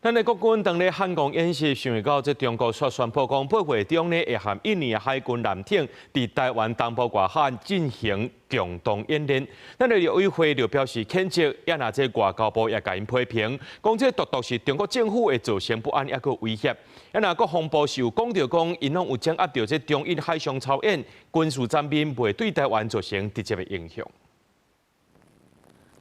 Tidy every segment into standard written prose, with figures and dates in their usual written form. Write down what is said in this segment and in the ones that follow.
咱的國軍當日漢光演習，想會到這中國所宣布講，8月中呢會和印尼海軍艦艇佇台灣東部外海進行共同演練。咱的陸委會就表示譴責，也拿這外交部也甲因批評，講這獨獨是中國政府會造成不安，也個威脅。也拿國防部是有講到講，因攏有掌握到這中印海上操演軍事戰面，袂對台灣造成直接的影響。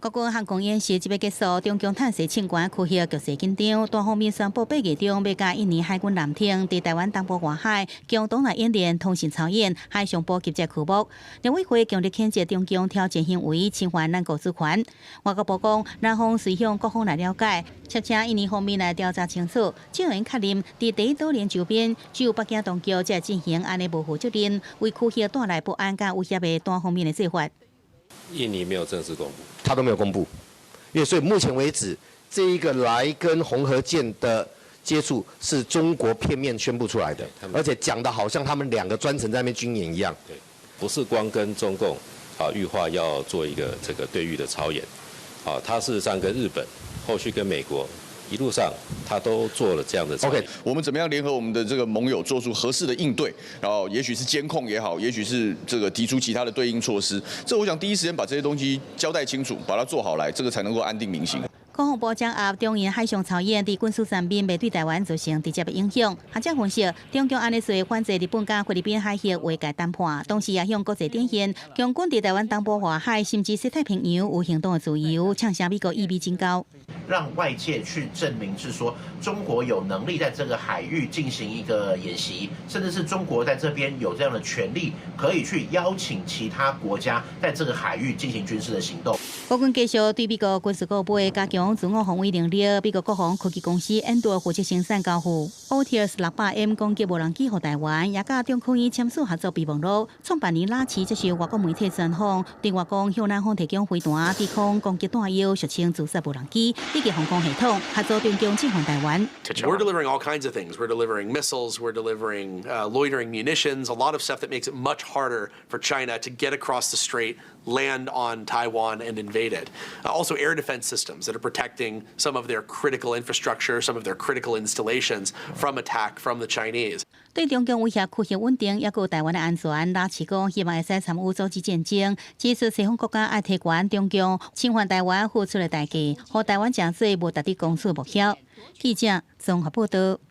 國軍漢光演習即要結束，中共探視情關區域局勢緊張，單方面宣布8月中要甲印尼海軍艦艇佇台灣東部外海共同來演練通信操演海上補給隻區目。陸委會強烈譴責中共挑戰行為，侵犯咱國主權。外交部講，南方隨向各方來了解，促請印尼方面來調查清楚，只有因確認佇第一島鏈周邊，只有北京當局才進行安尼無負責任、為區域帶來不安甲威脅的單方面的做法。印尼沒有正式公布，他都沒有公布，因為所以目前為止，這一個來跟紅河艦的接觸是中國片面宣布出來的，而且講的好像他們兩個專程在那邊軍演一樣。對，不是光跟中共預劃要做一個這個對禦的操演，他事實上跟日本，後續跟美國。一路上，他都做了這樣的操演。OK， 我們怎麼樣聯合我們的這個盟友，做出合適的應對？然後，也許是監控也好，也許是這個提出其他的對應措施。這我想第一時間把這些東西交代清楚，把它做好來，這個才能夠安定民心。國防部掌握中印海上操演佇軍事上面，未對台灣造成直接的影響。學者分析，中共安尼做反制日本甲菲律賓海峽外界談判，同時也向國際展現，共軍佇台灣東部外海甚至西太平洋有行動的自由，嗆聲美國一米警告。讓外界去證明是說中國有能力在這個海域進行一個演習，甚至是中國在這邊有這樣的權利，可以去邀請其他國家在這個海域進行軍事的行動。國軍繼續對美國軍事顧問加強自我防衛能力。美國國防科技公司 Anduril 負責生產交付 OTS 600M 攻擊無人機予台灣，也甲中科院簽署合作備忘錄。創辦人拉奇接受外國媒體專訪，對外講向南方提供飛彈、抵抗攻擊彈藥、俗稱自殺無人機。以及航空系統合作中共侵犯台灣。We're delivering all kinds of things. We're delivering missiles. We're delivering loitering munitions. A lot of stuff that makes it much harder for China to get across the strait, land on Taiwan, and invade it. Also, air defense systems that are protecting some of their critical infrastructure, some of their critical installations from attack from the Chinese. 對中共威脅區域穩定，也有台灣的安全，拉起講希望會使參與組織戰爭，指出西方國家愛提懸中共侵犯台灣付出的代價，和台灣正水無達到公司目標。記者綜合報道。